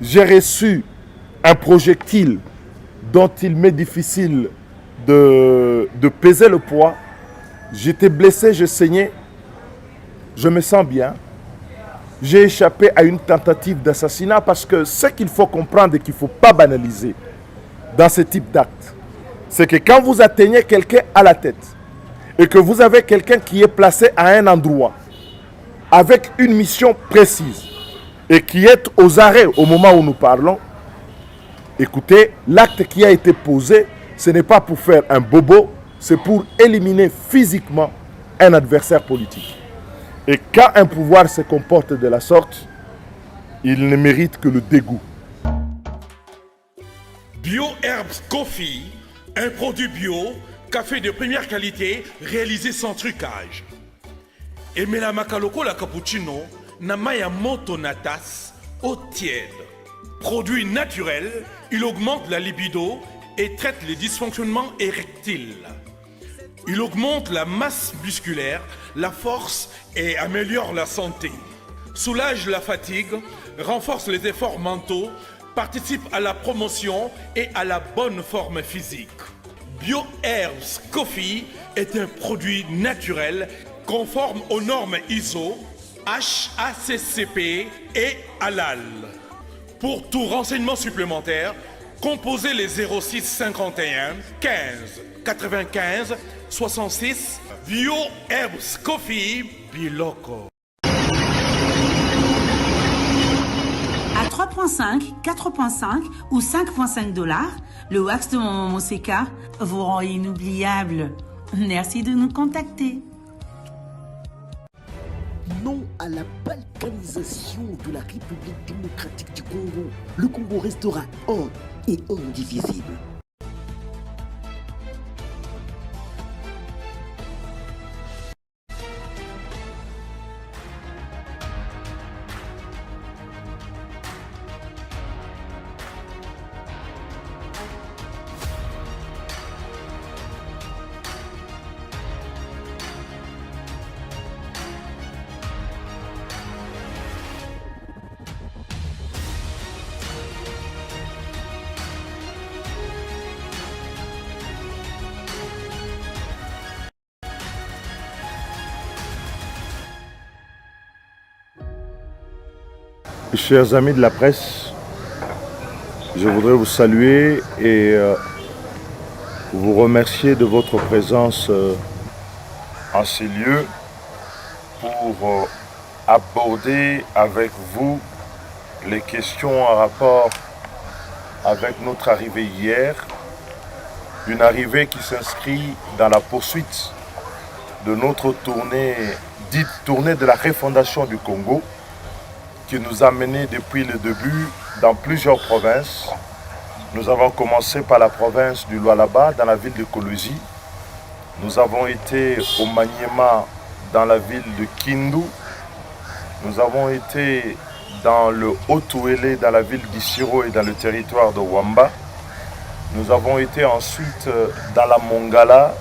j'ai reçu un projectile dont il m'est difficile de peser le poids. J'étais blessé, je saignais, je me sens bien. J'ai échappé à une tentative d'assassinat parce que ce qu'il faut comprendre et qu'il ne faut pas banaliser dans ce type d'acte, c'est que quand vous atteignez quelqu'un à la tête et que vous avez quelqu'un qui est placé à un endroit avec une mission précise et qui est aux arrêts au moment où nous parlons, écoutez, l'acte qui a été posé, ce n'est pas pour faire un bobo, c'est pour éliminer physiquement un adversaire politique. Et quand un pouvoir se comporte de la sorte, il ne mérite que le dégoût. Bio Herbs Coffee, un produit bio, café de première qualité, réalisé sans trucage. Et la makaloko la cappuccino, na maya moto natas, eau tiède. Produit naturel, il augmente la libido et traite les dysfonctionnements érectiles. Il augmente la masse musculaire, la force et améliore la santé. Soulage la fatigue, renforce les efforts mentaux, participe à la promotion et à la bonne forme physique. Bio Herbs Coffee est un produit naturel conforme aux normes ISO, HACCP et Halal. Pour tout renseignement supplémentaire, composez les 06 51 15 95 66 Bio Herbs Coffee Biloko. À 3,5, 4,5 ou 5,5 $, le wax de Maman Moseka vous rend inoubliable. Merci de nous contacter. Non à la balkanisation de la République démocratique du Congo. Le Congo restera un et indivisible. Chers amis de la presse, je voudrais vous saluer et vous remercier de votre présence en ces lieux pour aborder avec vous les questions en rapport avec notre arrivée hier, une arrivée qui s'inscrit dans la poursuite de notre tournée, dite tournée de la refondation du Congo, qui nous a menés depuis le début dans plusieurs provinces. Nous avons commencé par la province du Lualaba, dans la ville de Kolosi. Nous avons été au Maniema, dans la ville de Kindu. Nous avons été dans le Haut-Ouélé, dans la ville d'Issiro et dans le territoire de Wamba. Nous avons été ensuite dans la Mongala,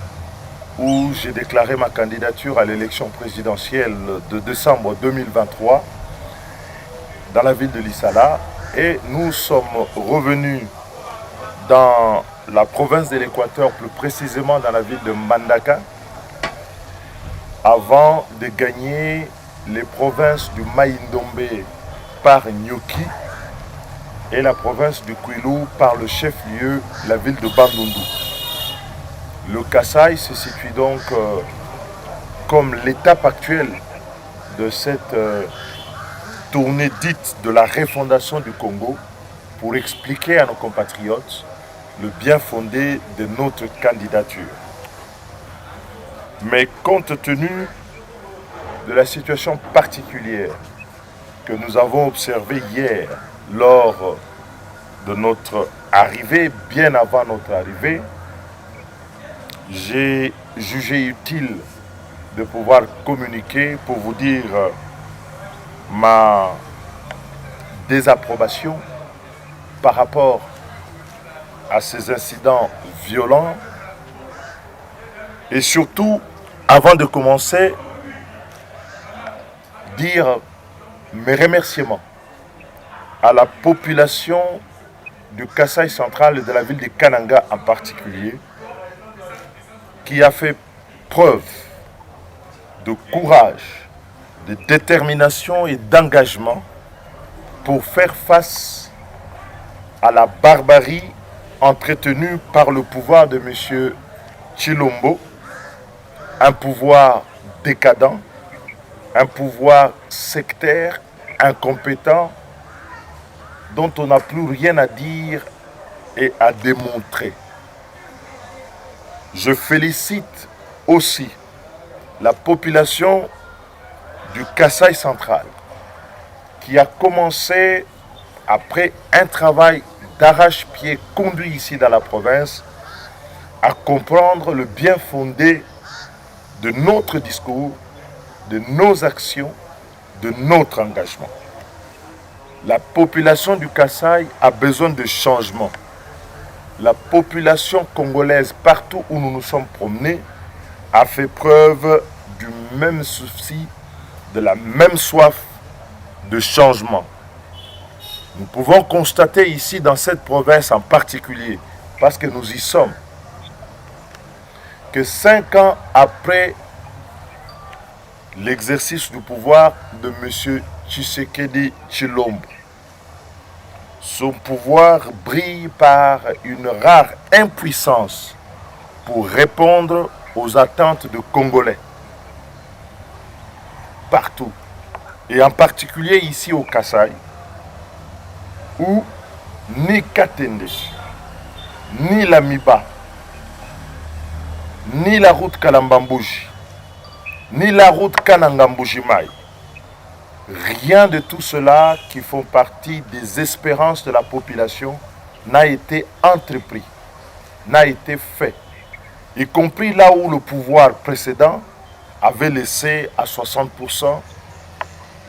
où j'ai déclaré ma candidature à l'élection présidentielle de décembre 2023. Dans la ville de Lissala, et nous sommes revenus dans la province de l'Équateur, plus précisément dans la ville de Mbandaka, avant de gagner les provinces du Maïndombe par Nyoki et la province du Kwilu par le chef-lieu, la ville de Bandundu. Le Kasaï se situe donc comme l'étape actuelle de cette tournée dite de la refondation du Congo pour expliquer à nos compatriotes le bien fondé de notre candidature. Mais compte tenu de la situation particulière que nous avons observée hier lors de notre arrivée, bien avant notre arrivée, j'ai jugé utile de pouvoir communiquer pour vous dire ma désapprobation par rapport à ces incidents violents et surtout, avant de commencer, dire mes remerciements à la population du Kasaï central et de la ville de Kananga en particulier, qui a fait preuve de courage, de détermination et d'engagement pour faire face à la barbarie entretenue par le pouvoir de M. Tshilombo, un pouvoir décadent, un pouvoir sectaire, incompétent, dont on n'a plus rien à dire et à démontrer. Je félicite aussi la population du Kasaï central qui a commencé, après un travail d'arrache-pied conduit ici dans la province, à comprendre le bien fondé de notre discours, de nos actions, de notre engagement. La population du Kasaï a besoin de changement. La population congolaise, partout où nous nous sommes promenés, a fait preuve du même souci, de la même soif de changement. Nous pouvons constater ici, dans cette province en particulier, parce que nous y sommes, que 5 ans après l'exercice du pouvoir de M. Tshisekedi Tshilombo, son pouvoir brille par une rare impuissance pour répondre aux attentes de Congolais. Partout, et en particulier ici au Kasaï, où ni Katende, ni la Miba, ni la route Kalambambouji, ni la route Kanangambouji-Maï, rien de tout cela qui font partie des espérances de la population n'a été entrepris, n'a été fait, y compris là où le pouvoir précédent avait laissé à 60%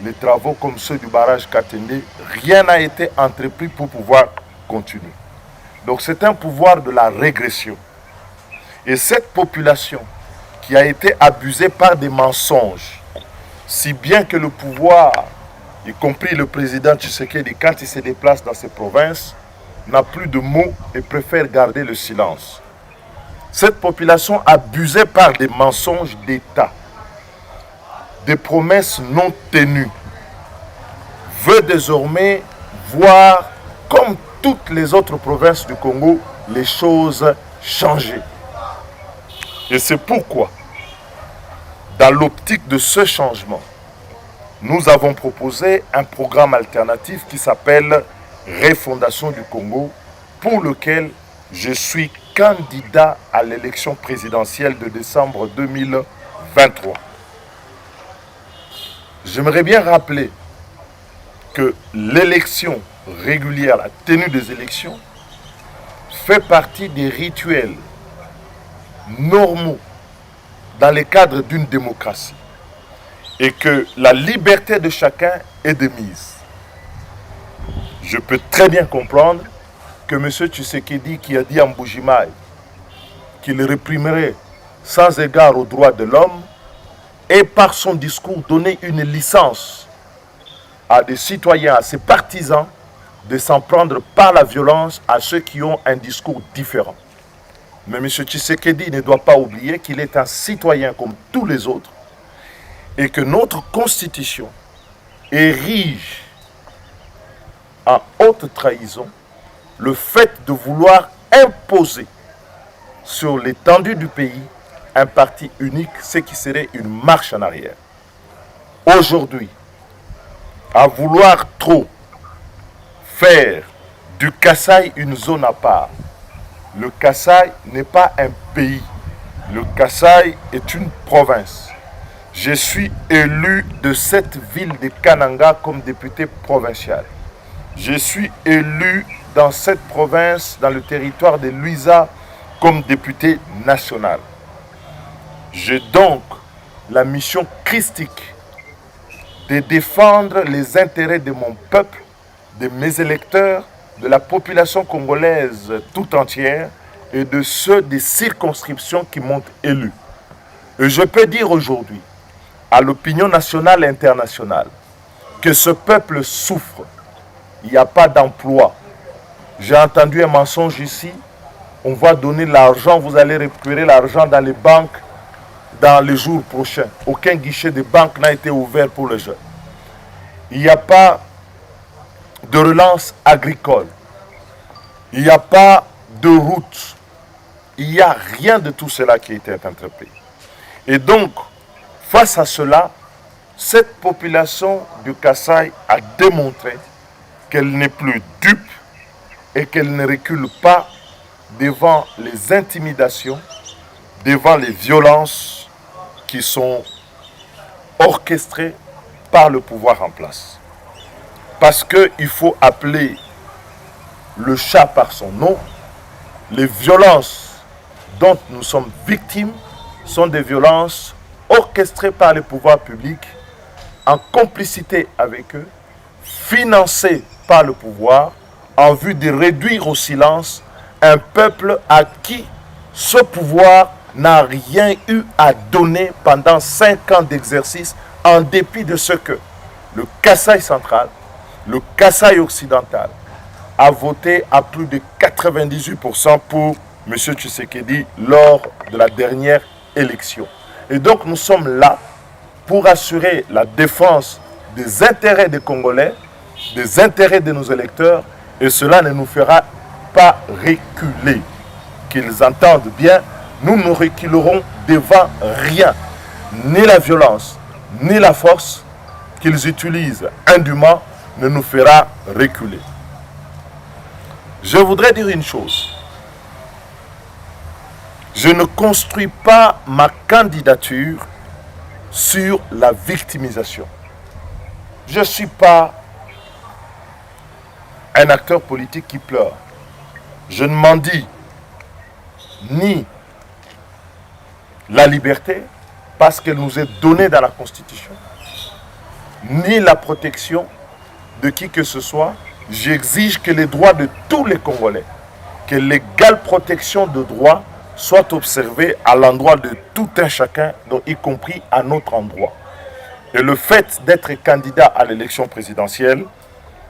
les travaux comme ceux du barrage Katende. Rien n'a été entrepris pour pouvoir continuer. Donc c'est un pouvoir de la régression. Et cette population qui a été abusée par des mensonges, si bien que le pouvoir, y compris le président Tshisekedi, quand il se déplace dans ces provinces, n'a plus de mots et préfère garder le silence. Cette population abusée par des mensonges d'État, des promesses non tenues, veut désormais voir, comme toutes les autres provinces du Congo, les choses changer. Et c'est pourquoi, dans l'optique de ce changement, nous avons proposé un programme alternatif qui s'appelle Refondation du Congo, pour lequel je suis candidat à l'élection présidentielle de décembre 2023. J'aimerais bien rappeler que l'élection régulière, la tenue des élections, fait partie des rituels normaux dans le cadre d'une démocratie et que la liberté de chacun est de mise. Je peux très bien comprendre que M. Tshisekedi, qui a dit en Mbuji-Mayi qu'il réprimerait sans égard aux droits de l'homme, ait par son discours donné une licence à des citoyens, à ses partisans, de s'en prendre par la violence à ceux qui ont un discours différent. Mais M. Tshisekedi ne doit pas oublier qu'il est un citoyen comme tous les autres et que notre constitution érige en haute trahison le fait de vouloir imposer sur l'étendue du pays un parti unique, ce qui serait une marche en arrière. Aujourd'hui, à vouloir trop faire du Kasaï une zone à part, le Kasaï n'est pas un pays. Le Kasaï est une province. Je suis élu de cette ville de Kananga comme député provincial. Je suis élu dans cette province, dans le territoire de Luiza, comme député national. J'ai donc la mission christique de défendre les intérêts de mon peuple, de mes électeurs, de la population congolaise tout entière et de ceux des circonscriptions qui m'ont élu. Et je peux dire aujourd'hui à l'opinion nationale et internationale que ce peuple souffre. il n'y a pas d'emploi. J'ai entendu un mensonge ici. On va donner l'argent, vous allez récupérer l'argent dans les banques dans les jours prochains. Aucun guichet de banque n'a été ouvert pour les jeunes. Il n'y a pas de relance agricole. Il n'y a pas de route. Il n'y a rien de tout cela qui a été entrepris. Et donc, face à cela, cette population du Kasaï a démontré qu'elle n'est plus dupe et qu'elle ne recule pas devant les intimidations, devant les violences qui sont orchestrées par le pouvoir en place. Parce qu'il faut appeler le chat par son nom. Les violences dont nous sommes victimes sont des violences orchestrées par les pouvoirs publics, en complicité avec eux, financées par le pouvoir, en vue de réduire au silence un peuple à qui ce pouvoir n'a rien eu à donner pendant 5 ans d'exercice, en dépit de ce que le Kasaï central, le Kasaï occidental, a voté à plus de 98% pour M. Tshisekedi lors de la dernière élection. Et donc nous sommes là pour assurer la défense des intérêts des Congolais, des intérêts de nos électeurs, et cela ne nous fera pas reculer. Qu'ils entendent bien, nous ne reculerons devant rien, ni la violence, ni la force qu'ils utilisent indûment ne nous fera reculer. Je voudrais dire une chose. Je ne construis pas ma candidature sur la victimisation. Je ne suis pas un acteur politique qui pleure. Je ne mendie ni la liberté parce qu'elle nous est donnée dans la Constitution, ni la protection de qui que ce soit. J'exige que les droits de tous les Congolais, que l'égale protection de droits soit observée à l'endroit de tout un chacun, donc y compris à notre endroit. Et le fait d'être candidat à l'élection présidentielle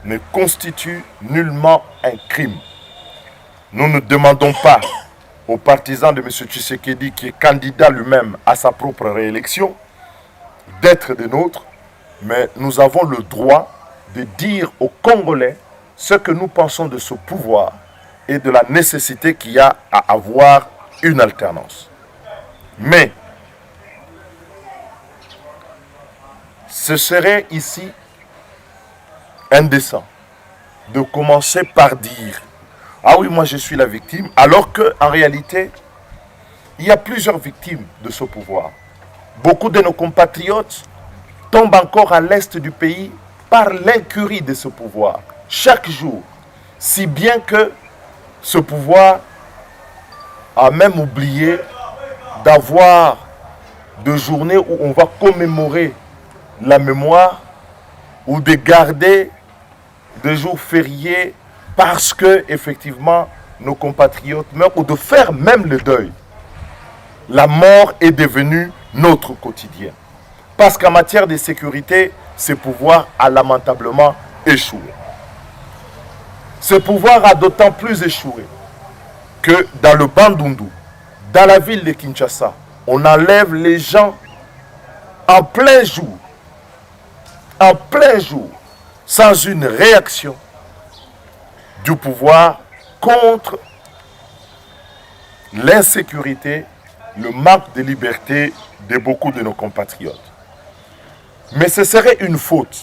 ne constitue nullement un crime. Nous ne demandons pas aux partisans de M. Tshisekedi, qui est candidat lui-même à sa propre réélection, d'être des nôtres, mais nous avons le droit de dire aux Congolais ce que nous pensons de ce pouvoir et de la nécessité qu'il y a à avoir une alternance. Mais ce serait ici indécent de commencer par dire « Ah oui, moi je suis la victime », alors qu'en réalité, il y a plusieurs victimes de ce pouvoir. Beaucoup de nos compatriotes tombent encore à l'est du pays par l'incurie de ce pouvoir, chaque jour, si bien que ce pouvoir a même oublié d'avoir de journées où on va commémorer la mémoire ou de garder des jours fériés parce que, effectivement, nos compatriotes meurent, ou de faire même le deuil. La mort est devenue notre quotidien. Parce qu'en matière de sécurité, ce pouvoir a lamentablement échoué. Ce pouvoir a d'autant plus échoué que dans le Bandundu, dans la ville de Kinshasa, on enlève les gens en plein jour, sans une réaction du pouvoir contre l'insécurité, le manque de liberté de beaucoup de nos compatriotes. Mais ce serait une faute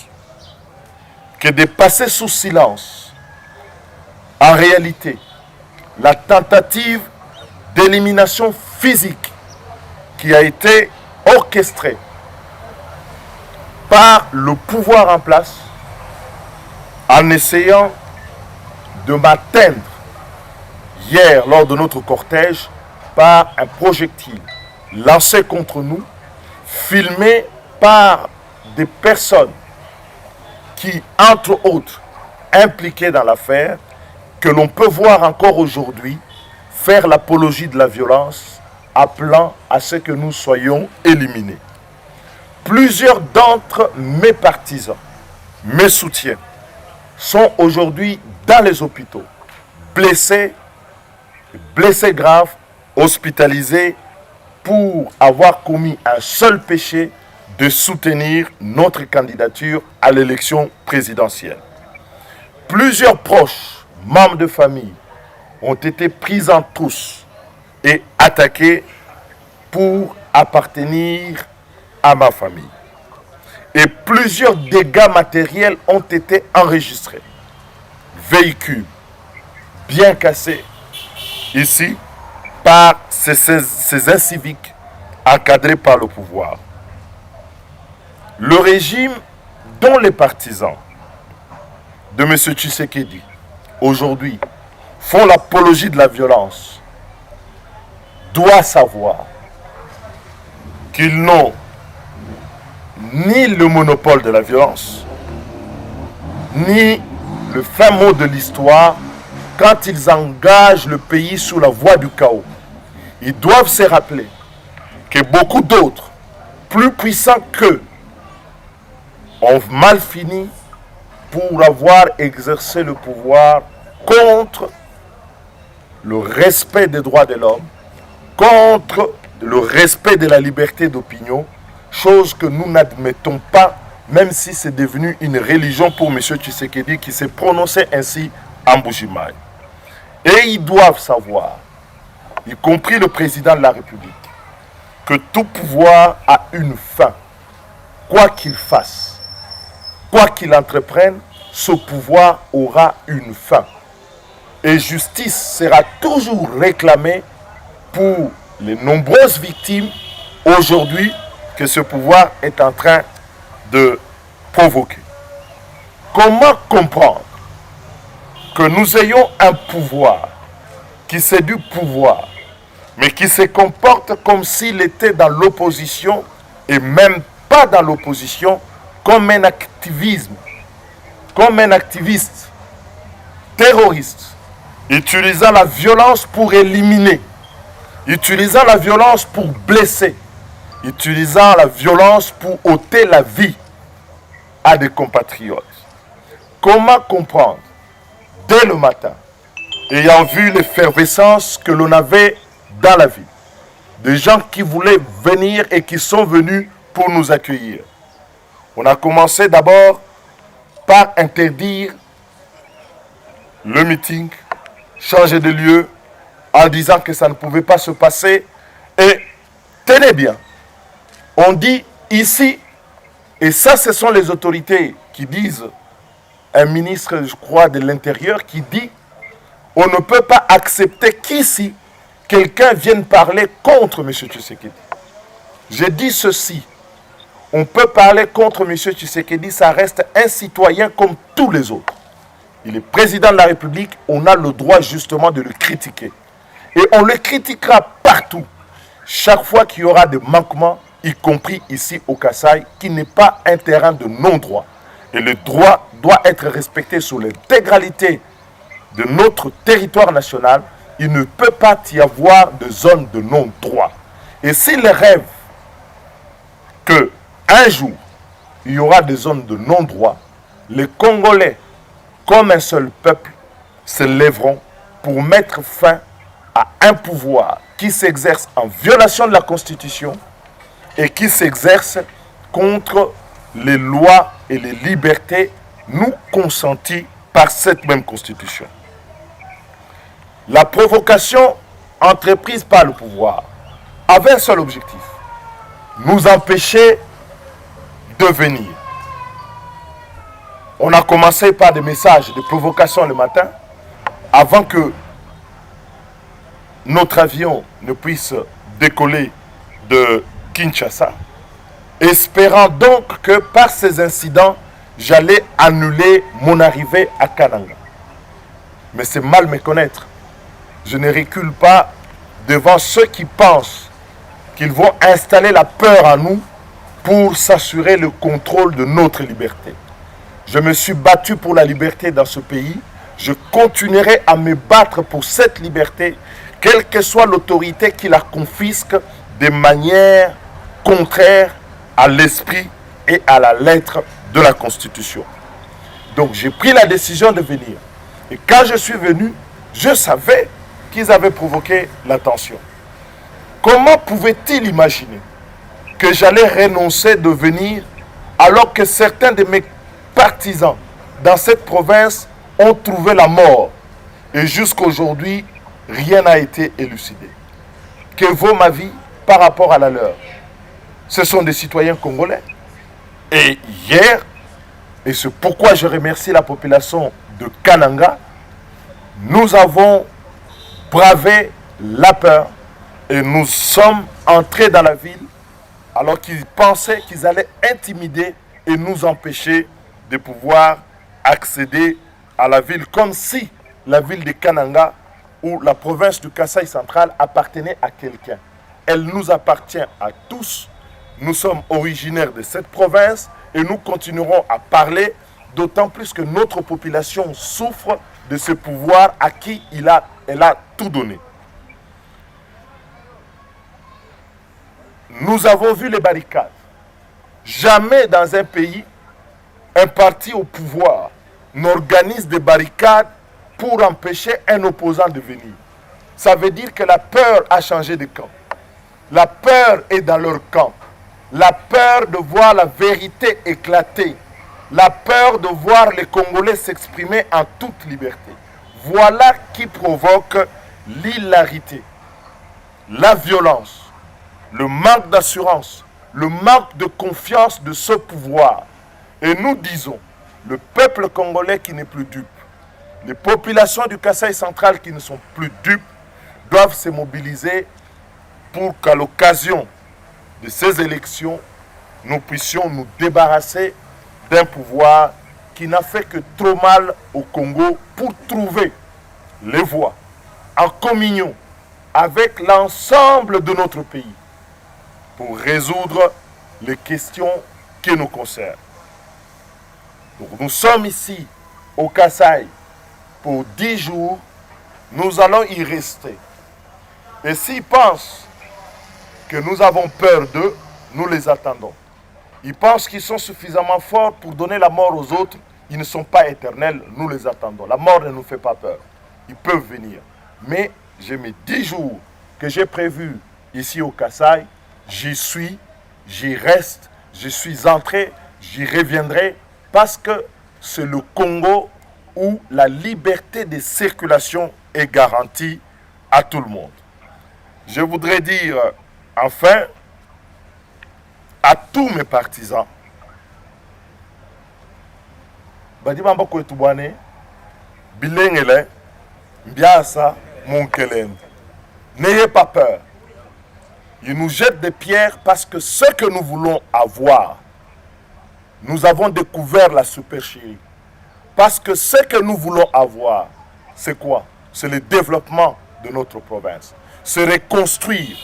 que de passer sous silence, en réalité, la tentative d'élimination physique qui a été orchestrée par le pouvoir en place en essayant de m'atteindre hier lors de notre cortège par un projectile lancé contre nous, filmé par des personnes qui, entre autres, impliquées dans l'affaire, que l'on peut voir encore aujourd'hui faire l'apologie de la violence, appelant à ce que nous soyons éliminés. Plusieurs d'entre mes partisans, mes soutiens, sont aujourd'hui dans les hôpitaux, blessés graves, hospitalisés pour avoir commis un seul péché de soutenir notre candidature à l'élection présidentielle. Plusieurs proches, membres de famille, ont été pris en trousse et attaqués pour appartenir à ma famille. Et plusieurs dégâts matériels ont été enregistrés. Véhicules bien cassés ici par ces inciviques encadrés par le pouvoir. Le régime dont les partisans de M. Tshisekedi aujourd'hui font l'apologie de la violence doit savoir qu'ils n'ont ni le monopole de la violence, ni le fin mot de l'histoire quand ils engagent le pays sous la voie du chaos. Ils doivent se rappeler que beaucoup d'autres, plus puissants qu'eux, ont mal fini pour avoir exercé le pouvoir contre le respect des droits de l'homme, contre le respect de la liberté d'opinion, chose que nous n'admettons pas, même si c'est devenu une religion pour M. Tshisekedi qui s'est prononcé ainsi en Bujimaï. Et ils doivent savoir, y compris le président de la République, que tout pouvoir a une fin. Quoi qu'il fasse, quoi qu'il entreprenne, ce pouvoir aura une fin. Et justice sera toujours réclamée pour les nombreuses victimes aujourd'hui que ce pouvoir est en train de provoquer. Comment comprendre que nous ayons un pouvoir qui c'est du pouvoir, mais qui se comporte comme s'il était dans l'opposition et même pas dans l'opposition, comme un activisme, comme un activiste terroriste, utilisant la violence pour éliminer, utilisant la violence pour blesser, utilisant la violence pour ôter la vie à des compatriotes. Comment comprendre, dès le matin, ayant vu l'effervescence que l'on avait dans la vie, des gens qui voulaient venir et qui sont venus pour nous accueillir. On a commencé d'abord par interdire le meeting, changer de lieu, en disant que ça ne pouvait pas se passer. Et tenez bien, on dit ici, et ça ce sont les autorités qui disent, un ministre, je crois, de l'Intérieur qui dit, on ne peut pas accepter qu'ici, quelqu'un vienne parler contre M. Tshisekedi. Je dis ceci, on peut parler contre M. Tshisekedi, ça reste un citoyen comme tous les autres. Il est président de la République, on a le droit justement de le critiquer. Et on le critiquera partout, chaque fois qu'il y aura des manquements, y compris ici au Kasaï, qui n'est pas un terrain de non-droit. Et le droit doit être respecté sur l'intégralité de notre territoire national. Il ne peut pas y avoir de zone de non-droit. Et s'il rêve qu'un jour, il y aura des zones de non-droit, les Congolais, comme un seul peuple, se lèveront pour mettre fin à un pouvoir qui s'exerce en violation de la Constitution et qui s'exerce contre les lois et les libertés nous consenties par cette même Constitution. La provocation entreprise par le pouvoir avait un seul objectif, nous empêcher de venir. On a commencé par des messages de provocation le matin, avant que notre avion ne puisse décoller de Kinshasa, espérant donc que par ces incidents, j'allais annuler mon arrivée à Kananga. Mais c'est mal me connaître. Je ne recule pas devant ceux qui pensent qu'ils vont installer la peur en nous pour s'assurer le contrôle de notre liberté. Je me suis battu pour la liberté dans ce pays. Je continuerai à me battre pour cette liberté, quelle que soit l'autorité qui la confisque de manière contraire à l'esprit et à la lettre de la Constitution. Donc j'ai pris la décision de venir. Et quand je suis venu, je savais qu'ils avaient provoqué la tension. Comment pouvait-il imaginer que j'allais renoncer de venir alors que certains de mes partisans dans cette province ont trouvé la mort et jusqu'à aujourd'hui, rien n'a été élucidé. Que vaut ma vie par rapport à la leur? Ce sont des citoyens congolais. Et hier, et c'est pourquoi je remercie la population de Kananga, nous avons bravé la peur et nous sommes entrés dans la ville alors qu'ils pensaient qu'ils allaient intimider et nous empêcher de pouvoir accéder à la ville, comme si la ville de Kananga ou la province du Kasaï central appartenait à quelqu'un. Elle nous appartient à tous. Nous sommes originaires de cette province et nous continuerons à parler, d'autant plus que notre population souffre de ce pouvoir à qui elle a tout donné. Nous avons vu les barricades. Jamais dans un pays, un parti au pouvoir n'organise des barricades pour empêcher un opposant de venir. Ça veut dire que la peur a changé de camp. La peur est dans leur camp. La peur de voir la vérité éclater. La peur de voir les Congolais s'exprimer en toute liberté. Voilà qui provoque l'hilarité, la violence, le manque d'assurance, le manque de confiance de ce pouvoir. Et nous disons, le peuple congolais qui n'est plus dupe, les populations du Kasaï central qui ne sont plus dupes, doivent se mobiliser pour qu'à l'occasion de ces élections, nous puissions nous débarrasser d'un pouvoir qui n'a fait que trop mal au Congo pour trouver les voies en communion avec l'ensemble de notre pays pour résoudre les questions qui nous concernent. Donc nous sommes ici au Kasaï pour 10 jours, nous allons y rester. Et s'ils pensent que nous avons peur d'eux, nous les attendons. Ils pensent qu'ils sont suffisamment forts pour donner la mort aux autres, ils ne sont pas éternels, nous les attendons. La mort ne nous fait pas peur, ils peuvent venir. Mais j'ai mes 10 jours que j'ai prévus ici au Kasaï, j'y suis, j'y reste, je suis entré, j'y reviendrai, parce que c'est le Congo où la liberté de circulation est garantie à tout le monde. Je voudrais dire, enfin, à tous mes partisans, Badimamba Kouetoubane, Bilengele, Mbiasa, Monkelem. N'ayez pas peur. Ils nous jettent des pierres parce que ce que nous voulons avoir, nous avons découvert la supercherie. Parce que ce que nous voulons avoir, c'est quoi? C'est le développement de notre province. C'est reconstruire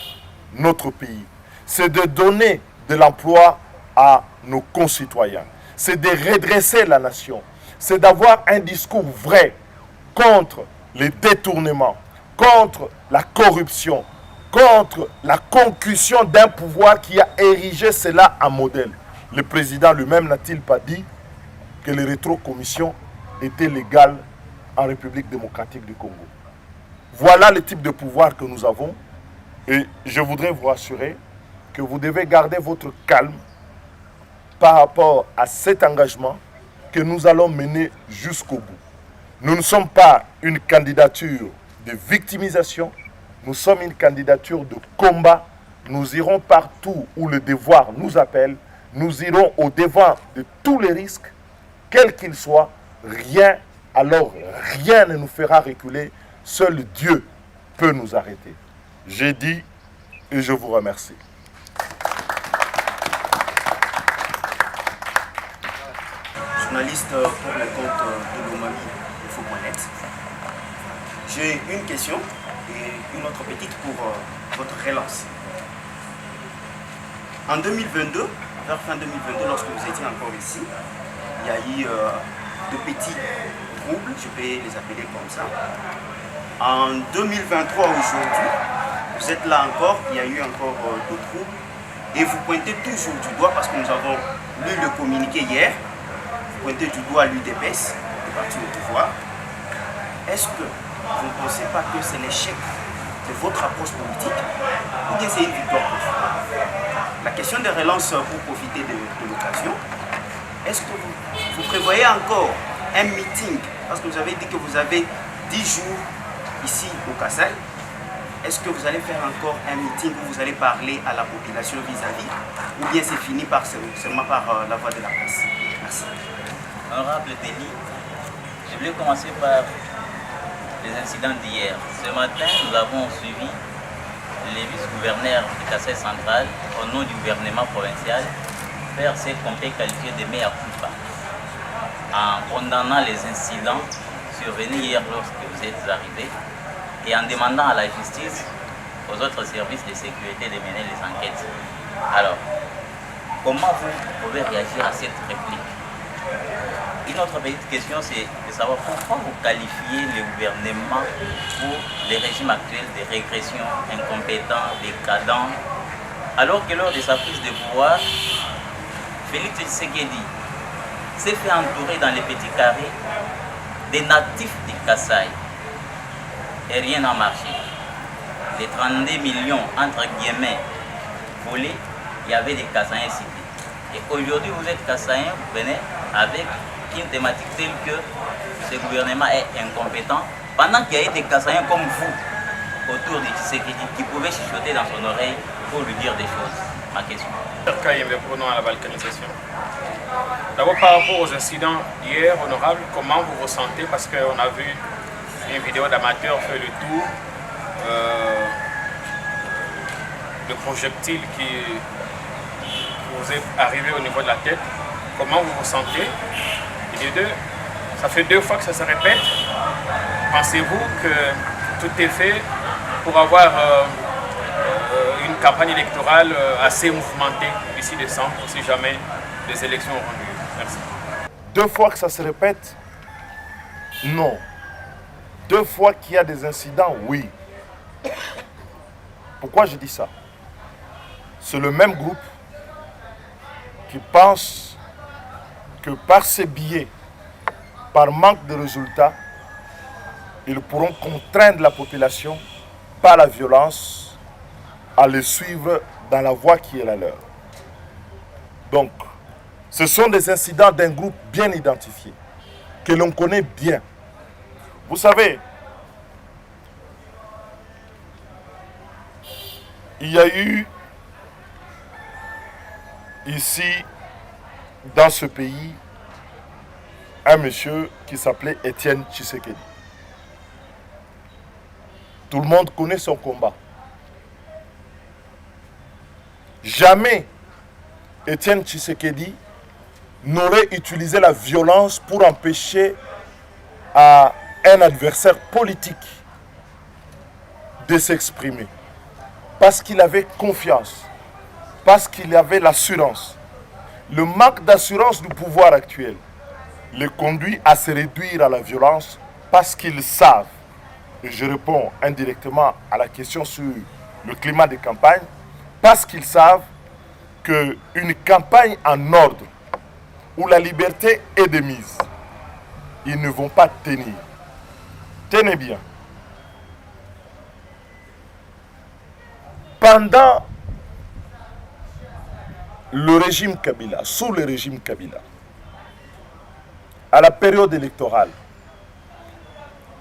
notre pays. C'est de donner de l'emploi à nos concitoyens. C'est de redresser la nation. C'est d'avoir un discours vrai contre les détournements, contre la corruption, contre la concussion d'un pouvoir qui a érigé cela en modèle. Le président lui-même n'a-t-il pas dit que les rétrocommissions étaient légales en République démocratique du Congo? Voilà le type de pouvoir que nous avons. Et je voudrais vous rassurer que vous devez garder votre calme par rapport à cet engagement que nous allons mener jusqu'au bout. Nous ne sommes pas une candidature de victimisation, nous sommes une candidature de combat. Nous irons partout où le devoir nous appelle, nous irons au-devant de tous les risques, quels qu'ils soient. Rien, alors rien ne nous fera reculer, seul Dieu peut nous arrêter. J'ai dit et je vous remercie. Journaliste pour le compte de l'Omami Info.net. J'ai une question et une autre petite pour votre relance. En 2022, vers fin 2022, lorsque vous étiez encore ici, il y a eu de petits troubles, je vais les appeler comme ça. En 2023, aujourd'hui, vous êtes là encore, il y a eu encore de troubles et vous pointez toujours du doigt parce que nous avons lu le communiqué hier pointez du doigt l'UDPS, le parti au pouvoir. Est-ce que vous ne pensez pas que c'est l'échec de votre approche politique ou bien c'est une victoire pour vous? La question de relance pour profiter de l'occasion, est-ce que vous prévoyez encore un meeting? Parce que vous avez dit que vous avez 10 jours ici au Kassai. Est-ce que vous allez faire encore un meeting où vous allez parler à la population vis-à-vis ou bien c'est fini seulement par la voie de la presse? Merci. Honorable Denis, je voulais commencer par les incidents d'hier. Ce matin, nous avons suivi les vice-gouverneurs du Kassai central au nom du gouvernement provincial faire ce qu'on peut qualifier de mea culpa en condamnant les incidents survenus hier lorsque vous êtes arrivés et en demandant à la justice, aux autres services de sécurité de mener les enquêtes. Alors, comment vous pouvez réagir à cette réplique? Une autre petite question, c'est de savoir pourquoi vous qualifiez le gouvernement pour les régimes actuels de régression, incompétent, décadent, alors que lors de sa prise de pouvoir, Félix Tshisekedi s'est fait entourer dans les petits carrés des natifs du Kassai. Et rien n'a marché. Les 32 millions, entre guillemets, volés, il y avait des Kassaïens cités. Et aujourd'hui, vous êtes Kassaïens, vous venez avec une thématique telle que ce gouvernement est incompétent, pendant qu'il y a des Kassaïens comme vous autour de Tshisekedi qui pouvaient chuchoter dans son oreille pour lui dire des choses. Ma question. Prenons à la balkanisation. D'abord par rapport aux incidents d'hier, honorable, comment vous ressentez? Parce qu'on a vu une vidéo d'amateur faire le tour, de projectile qui vous est arrivé au niveau de la tête. Comment vous vous sentez? Et les deux, ça fait 2 fois que ça se répète. Pensez-vous que tout est fait pour avoir une campagne électorale assez mouvementée d'ici décembre, si jamais les élections auront lieu? Merci. 2 fois que ça se répète? Non. 2 fois qu'il y a des incidents? Oui. Pourquoi je dis ça? C'est le même groupe qui pense que par ces billets, par manque de résultats, ils pourront contraindre la population par la violence à les suivre dans la voie qui est la leur. Donc, ce sont des incidents d'un groupe bien identifié, que l'on connaît bien. Vous savez, il y a eu ici, dans ce pays, un monsieur qui s'appelait Étienne Tshisekedi. Tout le monde connaît son combat. Jamais Étienne Tshisekedi n'aurait utilisé la violence pour empêcher à un adversaire politique de s'exprimer. Parce qu'il avait confiance, parce qu'il avait l'assurance. Le manque d'assurance du pouvoir actuel les conduit à se réduire à la violence parce qu'ils savent, et je réponds indirectement à la question sur le climat de campagne, parce qu'ils savent qu'une campagne en ordre, où la liberté est de mise, ils ne vont pas tenir. Tenez bien. Pendant le régime Kabila, sous le régime Kabila, à la période électorale,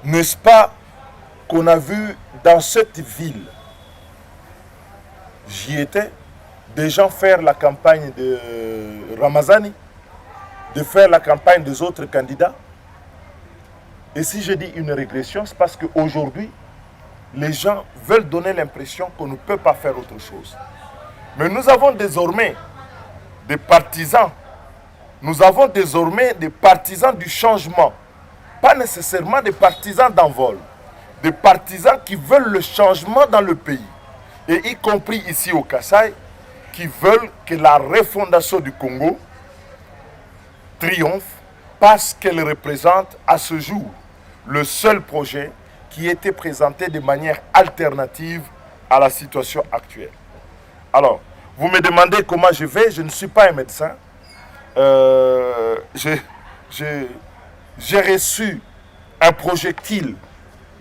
n'est-ce pas qu'on a vu dans cette ville, j'y étais, des gens faire la campagne de Ramazani, de faire la campagne des autres candidats. Et si je dis une régression, c'est parce qu'aujourd'hui, les gens veulent donner l'impression qu'on ne peut pas faire autre chose. Mais nous avons désormais des partisans. Nous avons désormais des partisans du changement. Pas nécessairement des partisans d'envol. Des partisans qui veulent le changement dans le pays. Et y compris ici au Kassai, qui veulent que la refondation du Congo triomphe parce qu'elle représente à ce jour le seul projet qui était présenté de manière alternative à la situation actuelle. Alors, vous me demandez comment je vais, je ne suis pas un médecin. j'ai reçu un projectile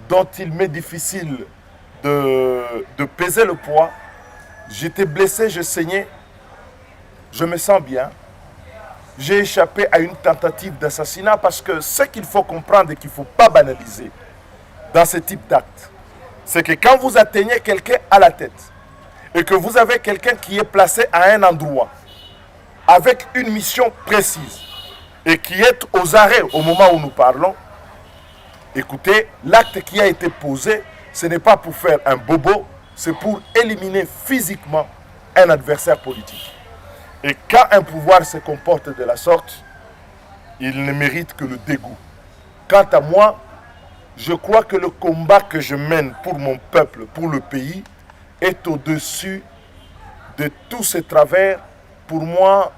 dont il m'est difficile de peser le poids. J'étais blessé, je saignais, je me sens bien. J'ai échappé à une tentative d'assassinat parce que ce qu'il faut comprendre et qu'il ne faut pas banaliser dans ce type d'acte, c'est que quand vous atteignez quelqu'un à la tête et que vous avez quelqu'un qui est placé à un endroit avec une mission précise et qui est aux arrêts au moment où nous parlons, écoutez, l'acte qui a été posé, ce n'est pas pour faire un bobo, c'est pour éliminer physiquement un adversaire politique. Et quand un pouvoir se comporte de la sorte, il ne mérite que le dégoût. Quant à moi, je crois que le combat que je mène pour mon peuple, pour le pays, est au-dessus de tous ces travers. Pour moi,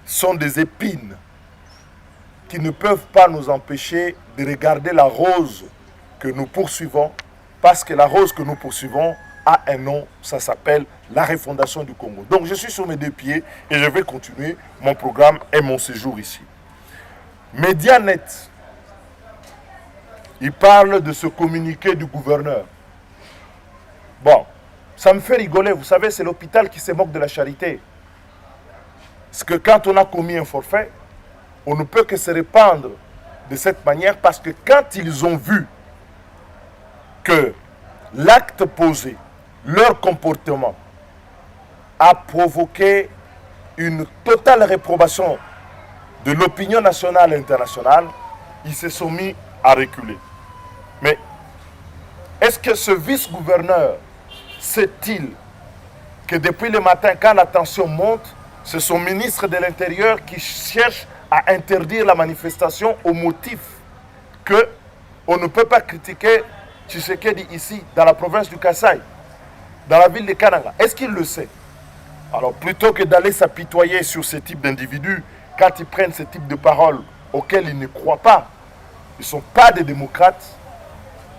sont des épines qui ne peuvent pas nous empêcher de regarder la rose que nous poursuivons, parce que la rose que nous poursuivons a un nom, ça s'appelle la refondation du Congo. Donc je suis sur mes deux pieds et je vais continuer mon programme et mon séjour ici. Medianet, il parle de ce communiqué du gouverneur. Bon, ça me fait rigoler, vous savez, c'est l'hôpital qui se moque de la charité. Parce que quand on a commis un forfait, on ne peut que se répandre de cette manière parce que quand ils ont vu que l'acte posé, leur comportement a provoqué une totale réprobation de l'opinion nationale et internationale, ils se sont mis à reculer. Mais est-ce que ce vice-gouverneur sait-il que depuis le matin, quand la tension monte, c'est son ministre de l'Intérieur qui cherche à interdire la manifestation au motif qu'on ne peut pas critiquer Tshisekedi ici, dans la province du Kasaï, dans la ville de Kananga? Est-ce qu'il le sait? Alors, plutôt que d'aller s'apitoyer sur ce type d'individus, quand ils prennent ce type de paroles auxquelles ils ne croient pas, ils ne sont pas des démocrates,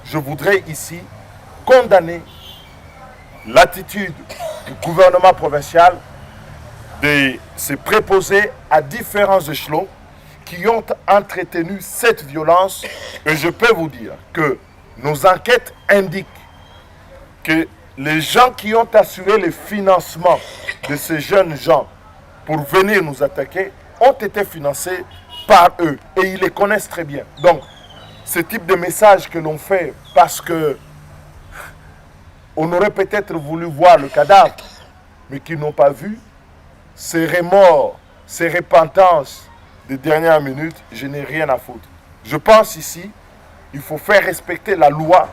je voudrais ici condamner l'attitude du gouvernement provincial de se préposer à différents échelons qui ont entretenu cette violence. Et je peux vous dire que nos enquêtes indiquent que les gens qui ont assuré le financement de ces jeunes gens pour venir nous attaquer ont été financés par eux. Et ils les connaissent très bien. Donc, ce type de message que l'on fait parce que on aurait peut-être voulu voir le cadavre, mais qu'ils n'ont pas vu, ces remords, ces repentances des dernières minutes, je n'ai rien à foutre. Je pense ici, il faut faire respecter la loi,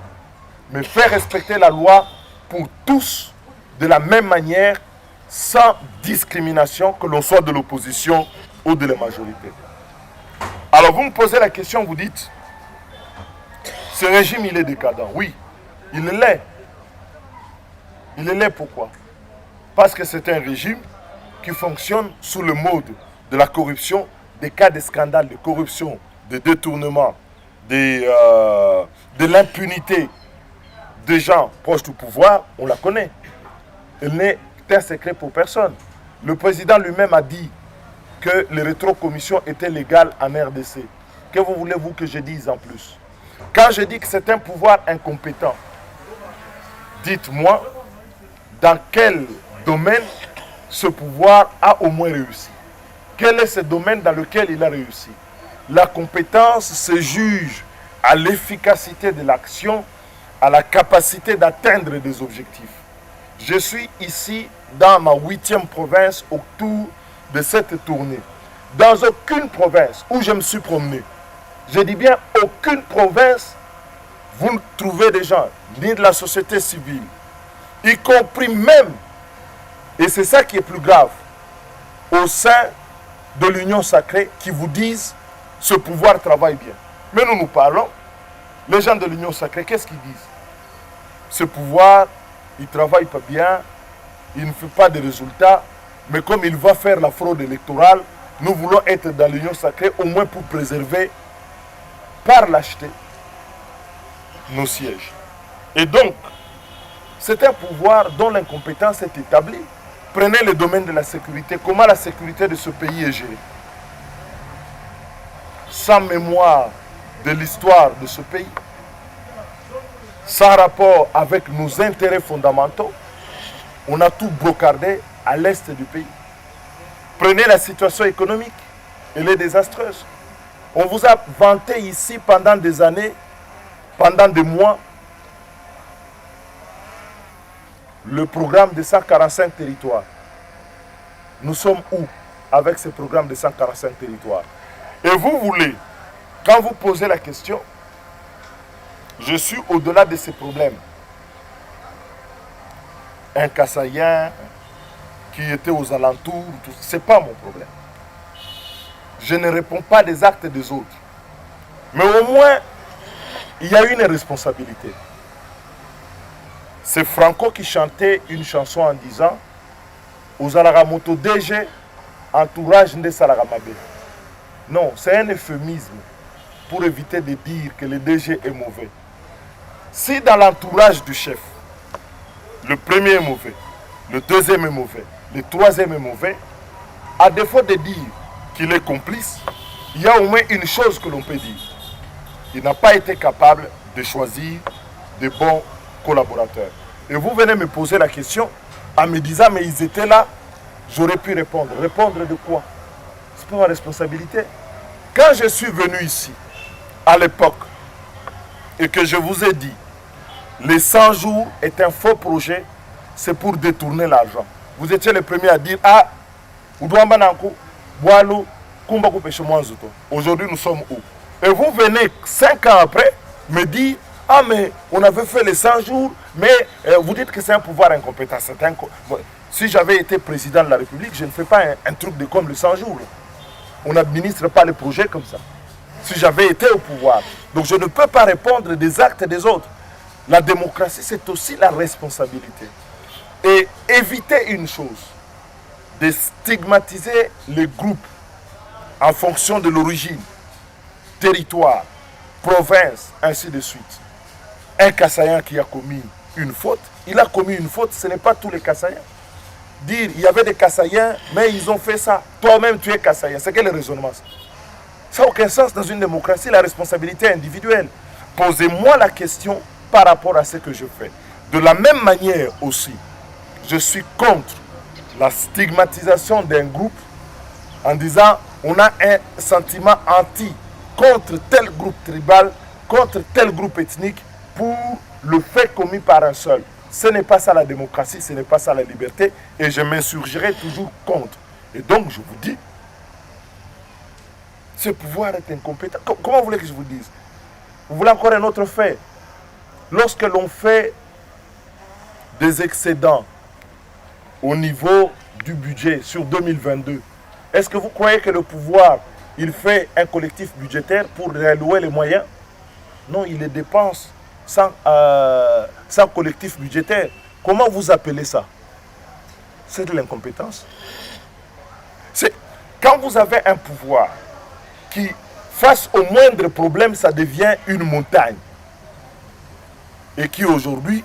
mais faire respecter la loi pour tous de la même manière, sans discrimination, que l'on soit de l'opposition ou de la majorité. Alors vous me posez la question, vous dites, ce régime il est décadent. Oui, il l'est. Il l'est pourquoi? Parce que c'est un régime qui fonctionne sous le mode de la corruption, des cas de scandale de corruption, de détournement, de l'impunité des gens proches du pouvoir, on la connaît. Elle n'est un secret pour personne. Le président lui-même a dit que les rétrocommissions étaient légales en RDC. Que voulez-vous que je dise en plus? Quand je dis que c'est un pouvoir incompétent, dites-moi dans quel domaine ce pouvoir a au moins réussi. Quel est ce domaine dans lequel il a réussi? La compétence se juge à l'efficacité de l'action, à la capacité d'atteindre des objectifs. Je suis ici dans ma 8e province autour de cette tournée. Dans aucune province où je me suis promené, je dis bien aucune province, vous ne trouvez des gens, ni de la société civile, y compris même, et c'est ça qui est plus grave, au sein de l'Union sacrée qui vous disent ce pouvoir travaille bien. Mais nous parlons, les gens de l'Union sacrée, qu'est-ce qu'ils disent? Ce pouvoir, il ne travaille pas bien, il ne fait pas de résultats, mais comme il va faire la fraude électorale, nous voulons être dans l'Union sacrée au moins pour préserver par lâcheté nos sièges. Et donc, c'est un pouvoir dont l'incompétence est établie. Prenez le domaine de la sécurité. Comment la sécurité de ce pays est gérée? sans mémoire de l'histoire de ce pays, sans rapport avec nos intérêts fondamentaux. On a tout brocardé à l'est du pays. Prenez la situation économique, elle est désastreuse. On vous a vanté ici pendant des années, pendant des mois, le programme de 145 territoires. Nous sommes où avec ce programme de 145 territoires? Et vous voulez, quand vous posez la question, je suis au-delà de ces problèmes. Un Kassaïen qui était aux alentours, ce n'est pas mon problème. Je ne réponds pas des actes des autres. Mais au moins, il y a une responsabilité. C'est Franco qui chantait une chanson en disant aux Alaramoto DG, entourage de Salagamabe. Non, c'est un euphémisme pour éviter de dire que le DG est mauvais. Si dans l'entourage du chef, le premier est mauvais, le deuxième est mauvais, le troisième est mauvais, à défaut de dire qu'il est complice, il y a au moins une chose que l'on peut dire. Il n'a pas été capable de choisir de bons collaborateurs. Et vous venez me poser la question en me disant, mais ils étaient là, j'aurais pu répondre. Répondre de quoi? C'est pas ma responsabilité. Quand je suis venu ici, à l'époque, et que je vous ai dit, les 100 jours est un faux projet, c'est pour détourner l'argent. Vous étiez les premiers à dire, ah, aujourd'hui nous sommes où? Et vous venez 5 ans après me dire, ah mais on avait fait les 100 jours, mais vous dites que c'est un pouvoir incompétent. Si j'avais été président de la République, je ne fais pas un truc de comme les 100 jours. On n'administre pas les projets comme ça. Si j'avais été au pouvoir. Donc je ne peux pas répondre des actes des autres. La démocratie, c'est aussi la responsabilité. Et éviter une chose, de stigmatiser les groupes en fonction de l'origine, territoire, province, ainsi de suite. Un Kassaïen qui a commis une faute, il a commis une faute, ce n'est pas tous les Kassaïens. Dire, il y avait des Kassaïens, mais ils ont fait ça. Toi-même, tu es Kassaïen. C'est quel raisonnement ça? Ça n'a aucun sens dans une démocratie, la responsabilité individuelle. Posez-moi la question par rapport à ce que je fais. De la même manière aussi, je suis contre la stigmatisation d'un groupe en disant on a un sentiment anti contre tel groupe tribal, contre tel groupe ethnique pour le fait commis par un seul. Ce n'est pas ça la démocratie, ce n'est pas ça la liberté et je m'insurgerai toujours contre. Et donc je vous dis, ce pouvoir est incompétent. Comment vous voulez que je vous dise? Vous voulez encore un autre fait? Lorsque l'on fait des excédents au niveau du budget sur 2022, est-ce que vous croyez que le pouvoir, il fait un collectif budgétaire pour réallouer les moyens? Non, il les dépense sans collectif budgétaire. Comment vous appelez ça? C'est de l'incompétence. C'est quand vous avez un pouvoir qui, face au moindre problème, ça devient une montagne. Et qui aujourd'hui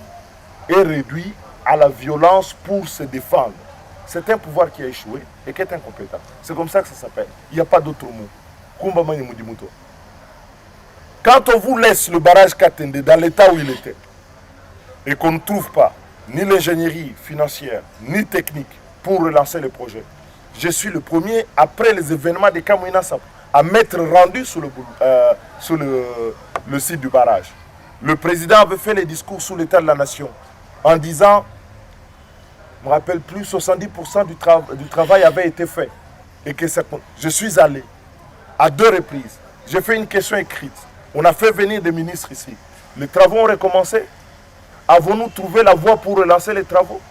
est réduit à la violence pour se défendre. C'est un pouvoir qui a échoué et qui est incompétent. C'est comme ça que ça s'appelle. Il n'y a pas d'autre mot. Quand on vous laisse le barrage Katende dans l'état où il était, et qu'on ne trouve pas ni l'ingénierie financière, ni technique pour relancer le projet, je suis le premier, après les événements de Kamouina, à m'être rendu sur le site du barrage. Le président avait fait les discours sur l'état de la nation en disant, je ne me rappelle plus, 70% du travail avait été fait. Et que je suis allé à 2 reprises. J'ai fait une question écrite. On a fait venir des ministres ici. Les travaux ont recommencé. Avons-nous trouvé la voie pour relancer les travaux?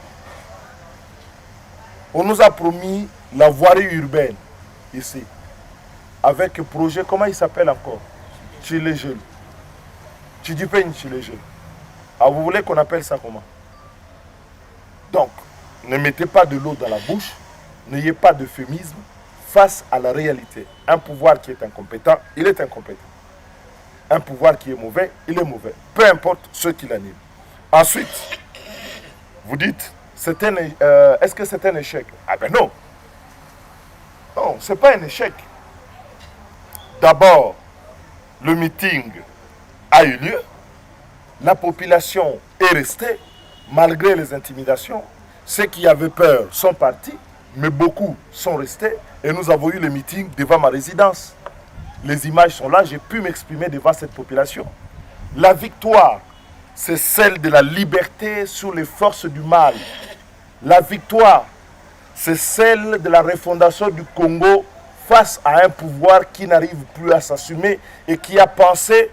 On nous a promis la voirie urbaine ici. Avec un projet, comment il s'appelle encore? Chile-Gel. Chidipen Chile-Gel. Ah, vous voulez qu'on appelle ça comment? Donc, ne mettez pas de l'eau dans la bouche, n'ayez pas d'euphémisme face à la réalité. Un pouvoir qui est incompétent, il est incompétent. Un pouvoir qui est mauvais, il est mauvais. Peu importe ce qu'il anime. Ensuite, vous dites, est-ce que c'est un échec? Ah ben non. Non, ce n'est pas un échec. D'abord, le meeting a eu lieu, la population est restée, malgré les intimidations. Ceux qui avaient peur sont partis, mais beaucoup sont restés, et nous avons eu le meeting devant ma résidence. Les images sont là, j'ai pu m'exprimer devant cette population. La victoire, c'est celle de la liberté sur les forces du mal. La victoire, c'est celle de la refondation du Congo face à un pouvoir qui n'arrive plus à s'assumer et qui a pensé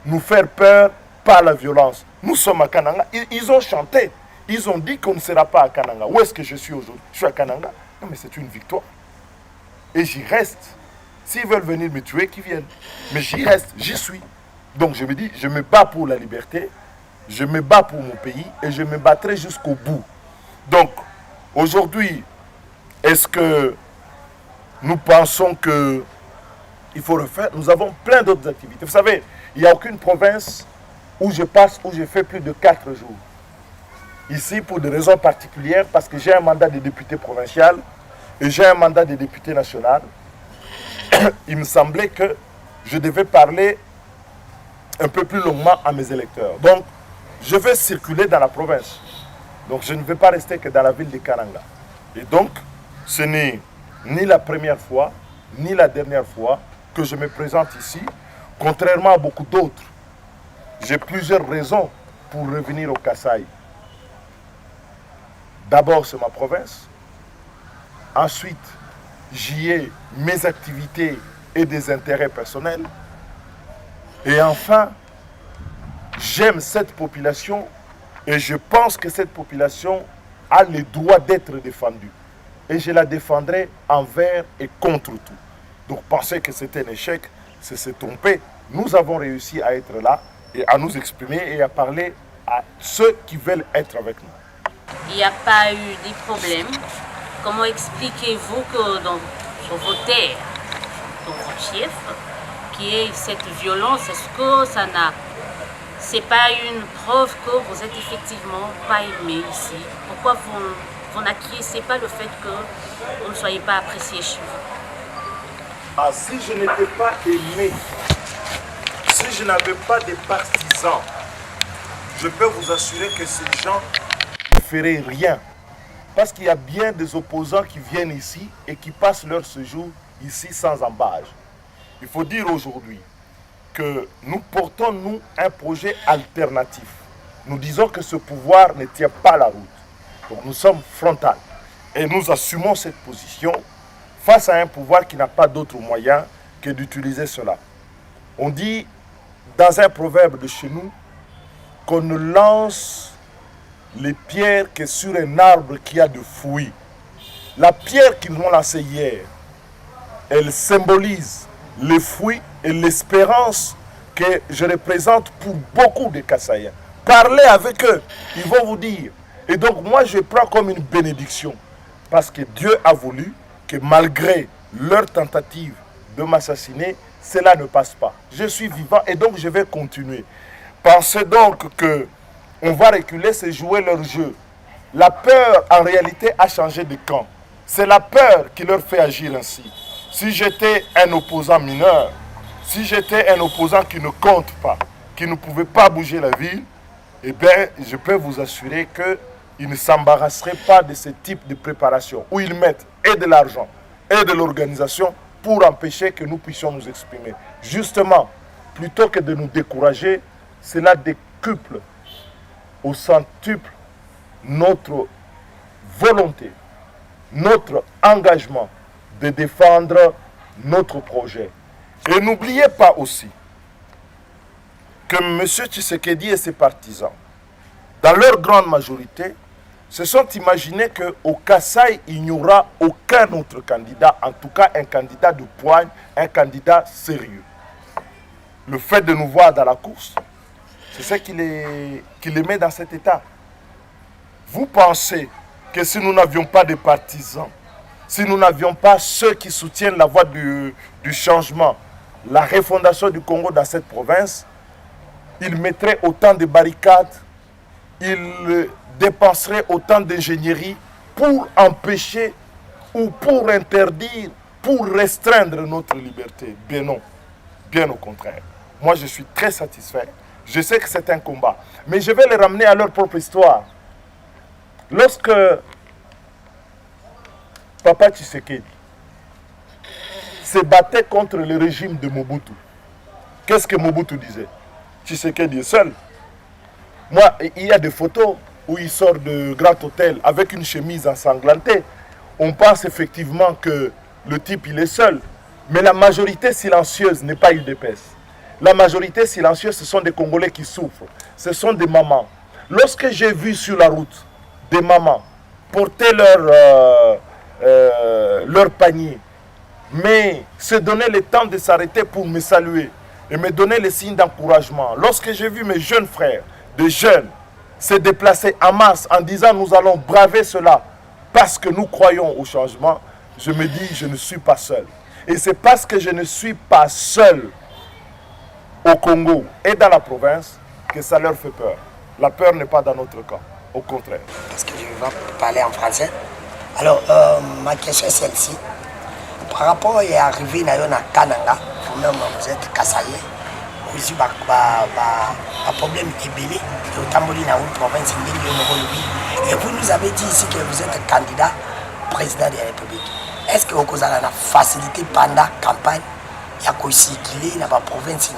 nous faire peur par la violence. Nous sommes à Kananga. Ils ont chanté. Ils ont dit qu'on ne sera pas à Kananga. Où est-ce que je suis aujourd'hui? Je suis à Kananga. Non, mais c'est une victoire. Et j'y reste. S'ils veulent venir me tuer, qu'ils viennent. Mais j'y reste, j'y suis. Donc je me dis, je me bats pour la liberté, je me bats pour mon pays et je me battrai jusqu'au bout. Donc, aujourd'hui, est-ce que nous pensons qu'il faut refaire? Nous avons plein d'autres activités. Vous savez, il n'y a aucune province où je passe, où je fais plus de 4 jours. Ici, pour des raisons particulières, parce que j'ai un mandat de député provincial et j'ai un mandat de député national, il me semblait que je devais parler un peu plus longuement à mes électeurs. Donc, je vais circuler dans la province. Donc, je ne vais pas rester que dans la ville de Kananga. Et donc, ce n'est ni la première fois, ni la dernière fois que je me présente ici, contrairement à beaucoup d'autres. J'ai plusieurs raisons pour revenir au Kasaï. D'abord, c'est ma province. Ensuite, j'y ai mes activités et des intérêts personnels. Et enfin, j'aime cette population et je pense que cette population a le droit d'être défendue. Et je la défendrai envers et contre tout. Donc penser que c'était un échec, c'est se tromper. Nous avons réussi à être là et à nous exprimer et à parler à ceux qui veulent être avec nous. Il n'y a pas eu de problème. Comment expliquez-vous que sur vos terres, dans vos chefs, qui est cette violence? Est-ce que ça n'a... C'est pas une preuve que vous êtes effectivement pas aimé ici? Pourquoi vous n'acquiescez pas le fait que vous ne soyez pas apprécié chez vous? Ah, si je n'étais pas aimé, si je n'avais pas de partisans, je peux vous assurer que ces gens ne feraient rien. Parce qu'il y a bien des opposants qui viennent ici et qui passent leur séjour ici sans embâche. Il faut dire aujourd'hui que nous portons, nous, un projet alternatif. Nous disons que ce pouvoir ne tient pas la route. Donc nous sommes frontal. Et nous assumons cette position face à un pouvoir qui n'a pas d'autre moyen que d'utiliser cela. On dit dans un proverbe de chez nous qu'on ne lance les pierres que sur un arbre qui a de fruits. La pierre qu'ils m'ont lancée hier, elle symbolise les fruits et l'espérance que je représente pour beaucoup de Kasaïens. Parlez avec eux, ils vont vous dire. Et donc moi je prends comme une bénédiction, parce que Dieu a voulu que malgré leur tentative de m'assassiner, cela ne passe pas. Je suis vivant et donc je vais continuer. Pensez donc que on va reculer, c'est jouer leur jeu. La peur en réalité a changé de camp. C'est la peur qui leur fait agir ainsi. Si j'étais un opposant mineur, si j'étais un opposant qui ne compte pas, qui ne pouvait pas bouger la ville, eh bien, je peux vous assurer qu'ils ne s'embarrasseraient pas de ce type de préparation, où ils mettent et de l'argent et de l'organisation pour empêcher que nous puissions nous exprimer. Justement, plutôt que de nous décourager, cela décuple au centuple notre volonté, notre engagement de défendre notre projet. Et n'oubliez pas aussi que M. Tshisekedi et ses partisans, dans leur grande majorité, se sont imaginés qu'au Kasaï, il n'y aura aucun autre candidat, en tout cas un candidat de poigne, un candidat sérieux. Le fait de nous voir dans la course, c'est ce qui les met dans cet état. Vous pensez que si nous n'avions pas de partisans, si nous n'avions pas ceux qui soutiennent la voie du changement, la refondation du Congo dans cette province, ils mettraient autant de barricades, ils dépenseraient autant d'ingénierie pour empêcher ou pour interdire, pour restreindre notre liberté. Bien non, bien au contraire. Moi, je suis très satisfait. Je sais que c'est un combat. Mais je vais les ramener à leur propre histoire. Lorsque Papa Tshisekedi se battait contre le régime de Mobutu, qu'est-ce que Mobutu disait? Tshisekedi est seul. Moi, il y a des photos où il sort de Grand Hôtel avec une chemise ensanglantée. On pense effectivement que le type, il est seul. Mais la majorité silencieuse n'est pas UDPS. La majorité silencieuse, ce sont des Congolais qui souffrent. Ce sont des mamans. Lorsque j'ai vu sur la route des mamans porter leur panier, mais se donner le temps de s'arrêter pour me saluer et me donner les signes d'encouragement. Lorsque j'ai vu mes jeunes frères, des jeunes, se déplacer en masse en disant nous allons braver cela parce que nous croyons au changement, je me dis je ne suis pas seul. Et c'est parce que je ne suis pas seul au Congo et dans la province que ça leur fait peur. La peur n'est pas dans notre camp, au contraire. Parce que je vais parler en français. Alors, ma question est celle-ci. Par rapport à arrivé à Kananga, vous-même vous êtes Kassaye, aussi un problème ébélé, province, et vous nous avez dit ici que vous êtes candidat président de la République. Est-ce que vous avez la facilité pendant la campagne de circuler dans la province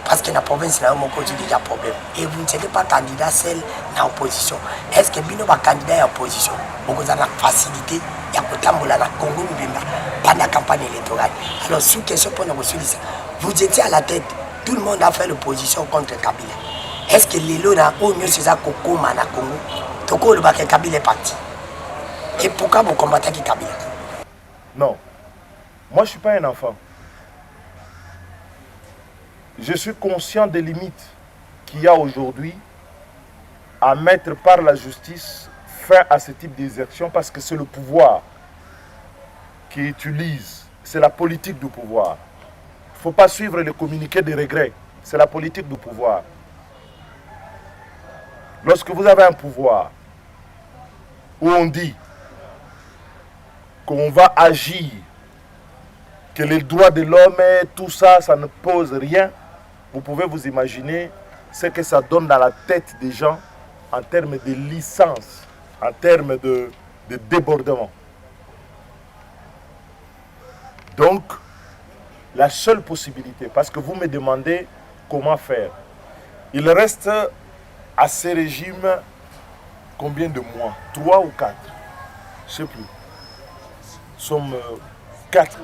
parce que la province n'a pas déjà problème. Et vous ne n'êtes pas candidat seul dans l'opposition. Est-ce que vous êtes candidat à l'opposition? Vous avez la facilité de la Congo pendant la campagne électorale. Alors, sous question pour nous, vous étiez à la tête. Tout le monde a fait l'opposition contre Kabila. Est-ce que les lots ont mieux ces Congo dans Congo? Toko le bac Kabila est parti. Et pourquoi vous combattez Kabila? Non. Moi, je ne suis pas un enfant. Je suis conscient des limites qu'il y a aujourd'hui à mettre par la justice fin à ce type d'exercice parce que c'est le pouvoir qui utilise, c'est la politique du pouvoir. Il ne faut pas suivre les communiqués de regrets, c'est la politique du pouvoir. Lorsque vous avez un pouvoir où on dit qu'on va agir, que les droits de l'homme et tout ça, ça ne pose rien, vous pouvez vous imaginer ce que ça donne dans la tête des gens en termes de licence, en termes de débordement. Donc, la seule possibilité, parce que vous me demandez comment faire, il reste à ces régimes combien de mois? 3 ou 4? Je ne sais plus. Nous sommes 4.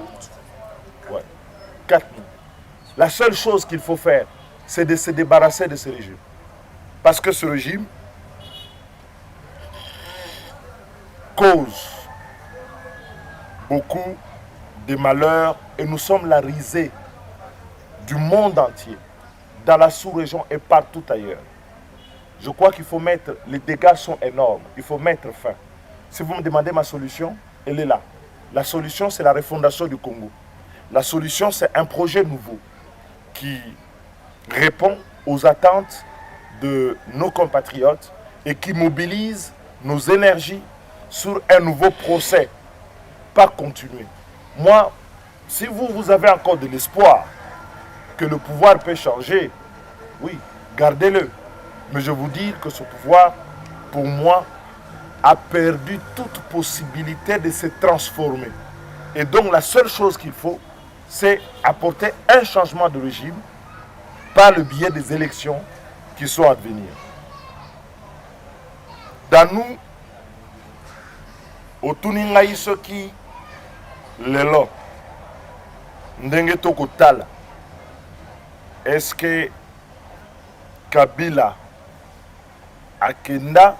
Ouais, 4 mois. La seule chose qu'il faut faire, c'est de se débarrasser de ce régime. Parce que ce régime cause beaucoup de malheurs et nous sommes la risée du monde entier, dans la sous-région et partout ailleurs. Je crois qu'il faut mettre, les dégâts sont énormes, il faut mettre fin. Si vous me demandez ma solution, elle est là. La solution, c'est la refondation du Congo. La solution, c'est un projet nouveau qui répond aux attentes de nos compatriotes et qui mobilise nos énergies sur un nouveau procès, pas continuer. Moi, si vous avez encore de l'espoir que le pouvoir peut changer, oui, gardez-le. Mais je vous dis que ce pouvoir, pour moi, a perdu toute possibilité de se transformer. Et donc la seule chose qu'il faut, c'est apporter un changement de régime par le biais des élections qui sont à venir. Dans nous, au Tuningaï Soki, Lelo, Ndenge Tokotala, est-ce que Kabila Akenda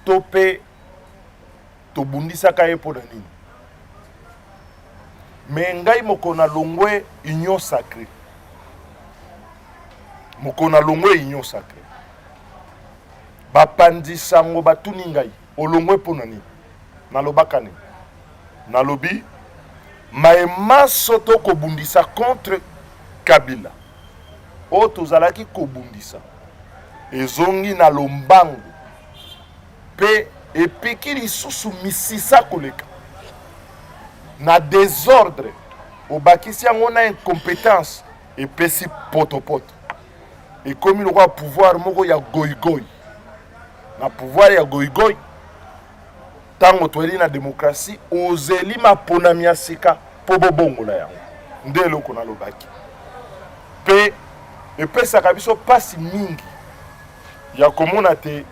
Tope Tobundisaka Epo Nini? Mais ngai mokona longwe union sacrée. Mokona longwe union sacrée. Bapandi sango batuni ngai olongwe ponani. Nalobakane. Nalobi maema soto kobundisa contre Kabila. O tozalaki kobundisa. Ezongi na lombangu. Pe epiki lisusu misisa koleka. na désordre obakisi yango na incompétence epesi potopoto ekomi lokola pouvoir moko ya goigoy na pouvoir ya goigoy ntango toyeli na démocratie ozeli maponami ya sika mpo bobongola yango nde eloko nalobaki mpe epesaka biso mpasi mingi ya komona te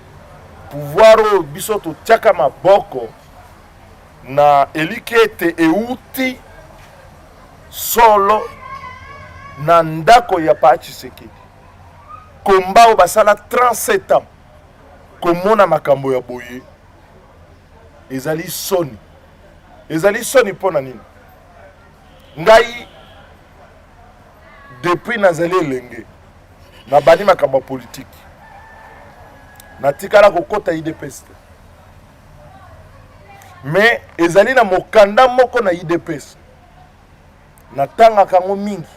pouvoir oyo biso totiaka maboko na eliki ete euti solo na ndako ya pa Tshisekedi komba oyo basala 37 ans komona makambo ya boye ezali soni mpo na nini ngai depuis nazali elenge nabandi makambo ya politike natikala kokota IDPS te mais ezali na mokanda moko na IDPS natangaka yango mingi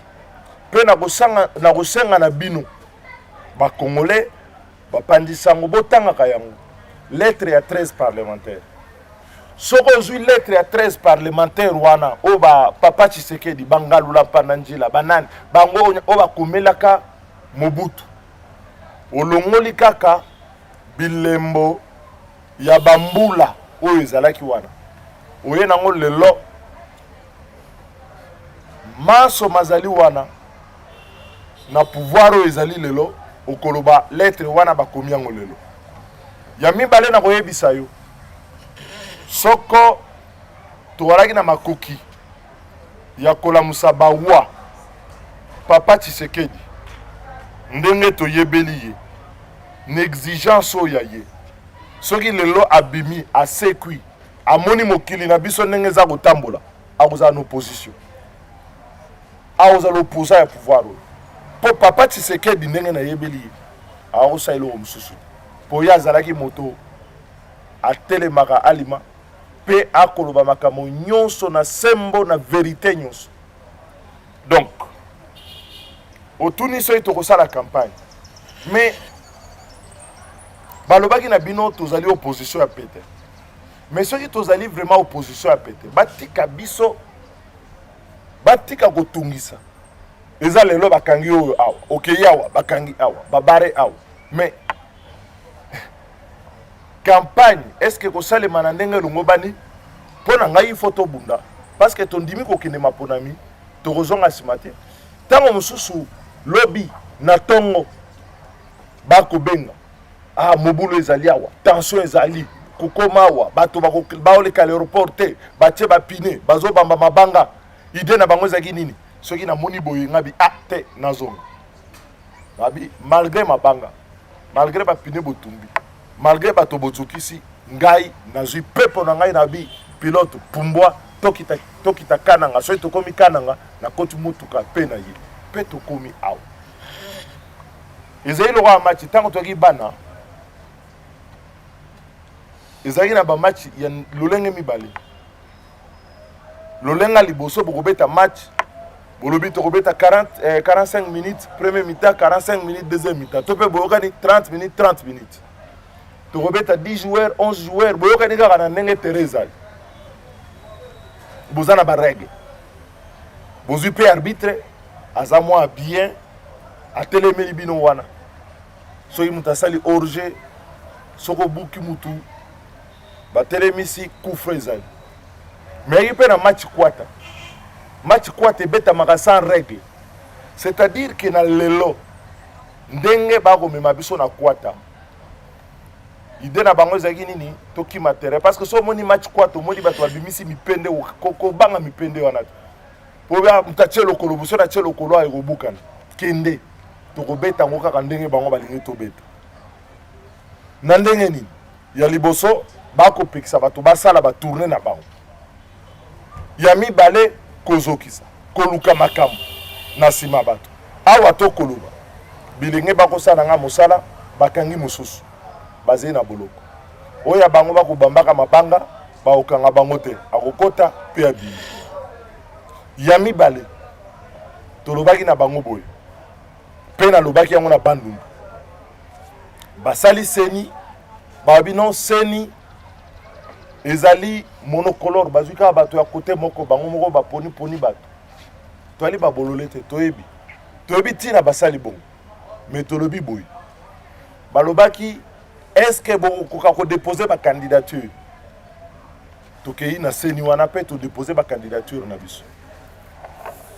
mpe nakosenga na bino bakongolais bapandisango botangaka yango lettre ya 13 parlementaire soko ozwi lettre ya 13 parlementaire wana oyo papa Tshisekedi bangalula mpana njila banani bango oyo bakomelaka Mobutu olongoli kaka bilembo ya bambula oyo ezalaki wana oye nango lelo maso mazali wana na pouvoir oyo ezali lelo okoloba lettre wana bakomi yango lelo ya mibale na koyebisa yo soko tozalaki na makoki ya kolamusa bawa papa Tshisekedi ndenge toyebeli ye na exigence oyo ya ye soki lelo abimi asekwi amoni mokili na biso ndenge eza kotambola akozala na opposition akozala opposant ya pouvoir oyo mpo papa Tshisekedi ndenge nayebeli ye akosalela oyo mosusu mpo ye azalaki moto atelemaka alima mpe akoloba makambo nyonso na sembo na verité nyonso donc otuni soki tokosala campagne mais balobaki na bino tozali opposition ya pete mais soki tozali vraiment opposition ya pete batika biso batika kotungisa eza lelo bakangi oyo awa okei awa bakangi awa babare awa mais campagne est-ce que kosalema na ndenge elongo bani mpo na ngai ifo tobunda parce que tondimi kokende maponami tokozonga nsima te ntango mosusu lobi na ntongo bakobenga mobulu ezali awa tension ezali kokoma awa bato baoleka l'aéroport te batie bapine bazobamba mabanga ide na bango ezalaki nini soki namoni boye ngabi te nazonga babi malgré mabanga malgré bapine botumbi malgré bato bozokisi ngai nazwi pepo na ngai nabi pilote pumbwa tokita kananga soki tokomi kananga nakoti mutuka mpe na ye mpe tokomi awa ezali lokola match ntango toyaki bana ezalaki na bamatch ya lolenge mibale lolenga liboso bokobeta match bolobi tokobeta 45 minutes premier mi-temps 45 minutes deuxième mi-temps to mpe boyokani 30 minutes tokobeta 10 joueurs 11 joueurs boyokani kaka na ndenge tere ezali boza na barègle bozwi mpe arbitre aza mwa bien atelemeli bino wana soki moto asali orge soko buki mutu batelemisi kufre ezali meyaki mpe na match kwata ebetamaka sans règle c'est-à-dire que na lelo ndenge bakomema biso na kwata ide na bango ezalaki nini tokima terrain parce que so omoni match kwata omoni bato babimisi mipende kobanga mipende wana te po moto atie lokolo boso na tie lokolo ayo ekobukana kende tokobeta yango kaka ndenge bango balingi tobeta na ndenge nini ya liboso bakopekisa bato basala batourne na bango ya mibale kozokisa koluka makambo na nsima bato awa tokoloba bilenge bakosala nga mosala bakangi mosusu bazali na boloko oyo ya bango bakobambaka mabanga baokanga bango te akokota mpe abimi ya mibale tolobaki na bango boye mpe nalobaki yango na bandundu basali seni babi non seni ezali monocolore bazwi kaka bato ya côté moko bango moko baponi bato toali babolole te toyebi ntina basali bongo mais tolobi boye balobaki est-ce que bokoka kodepose bacandidature tokei na seni wana mpe todepose bacandidature na biso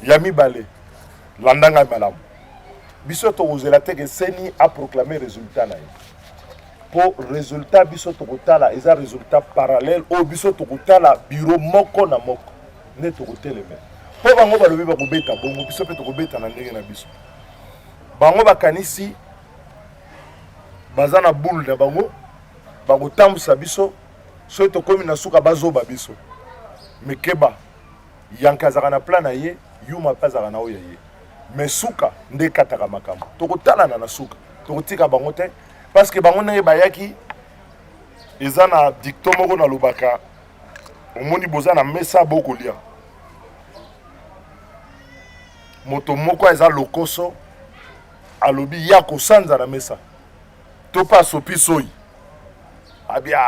ya mibale landanga malamu biso tokozela teke seni aproclame résultat na ye po résultat biso tokotala eza résultat parallèle oyo biso tokotala bureau moko na moko nde tokoteleme po bango balobi bakobeta bongo biso mpe tokobeta na ndenge na biso bango bakanisi baza na boule na bango bakotambusa biso soki tokomi na suka bazoba biso mekeba yanke azalaka na plan na ye yuma mpe azalaka na oyo ya ye mais suka nde ekataka makambo tokotalana na suka tokotika bango te parce que bango ndenge bayaki eza na dicto moko nalobaka omoni boza na mesa bokolia moto moko eza lokoso alobi ya kosanza na mesa to mpe asopi soyi abia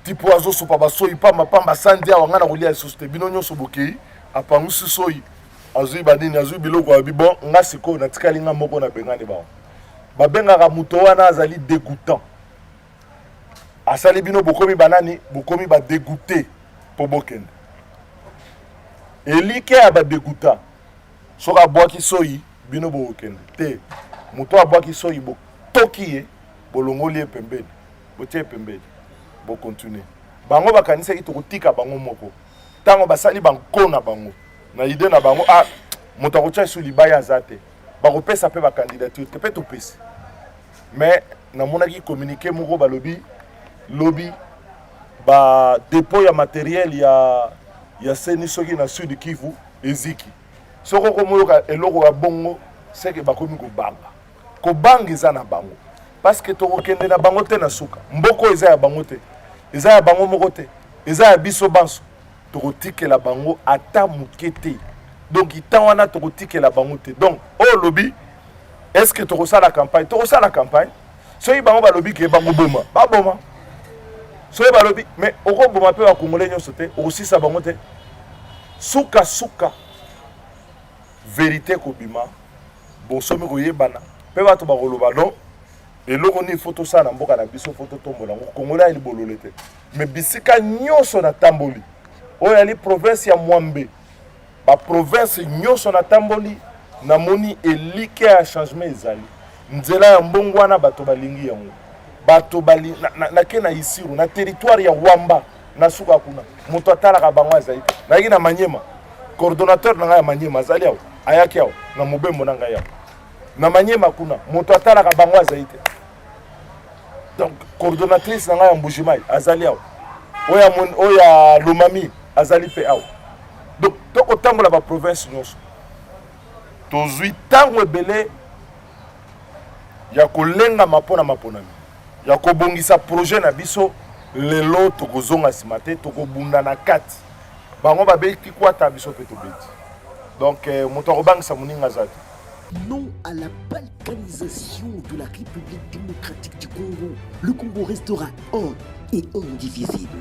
tipo azosopa basoyi pamba sandi awa nga na kolia lisusu te bino nyonso bokei apangusi soyi azwi banini azwi biloko abi bon nga sikoyo natikali nga moko na bengani bango babengaka moto wana azali dégoûtant asali bino bokomi banani bokomi badégoûté mpo bokende elike ya badégoûtant soki abwaki soyi bino bokende te moto abwaki soyi botoki ye bolongoli ye pembeni botie ye pembeni bokontinue bango bakanisaki tokotika bango moko ntango basali banko na bango na ide na bango moto akotya esu libaya aza te bakopesa mpe bacandidature te mpe topesi mais namonaki communiqué moko balobi lobi badépôt ya matériel ya seni soki na sud Kivu eziki soki okomoyoka eloko ya bongo seke bakomi kobanga eza na bango parce que tokokende na bango te na suka mboko eza ya bango te eza ya bango moko te eza ya biso banso tokotikela bango ata moke te donc itan wana tokotikela bango te donc oyo lobi est-ce que tokosala campagne soki bango balobi ke bango boma baboma soki balobi mais okoboma mpe bakongole nyonso te okosisa bango te suka vérité kobima bonsomi koyebana mpe bato bakoloba non eloko nini fo tosala na mboka na biso fo totombola yango kongole ali bolole te mais bisika nyonso natamboli oyo ali province ya Mwambe baprovince nyonso natamboli namoni elike ya changement ezali nzela ya mbongo wana bato balingi yango bato nake na Isiru na territoire ya Wamba na suka kuna moto atalaka bango azali te nayaki na Manyema coordonnateur na ngai ya Manyema azali awo ayaki awo na mobembo na ngai awo na Manyema kuna moto atalaka bango azali te donc coordonnatrice na ngai ya Mbujimai azali awo oya Lomami azali pe awo donc tokotambola baprovince nyonso tozwi ntango ebele ya kolengama mpo na maponami ya kobongisa projet na biso lelo tokozonga nsima te tokobunda na kati bango babeti kwata biso mpe tobeti donc moto akobangisa moninga aza te. Non à la balkanisation de la République démocratique du Congo. Le Congo restera un et indivisible.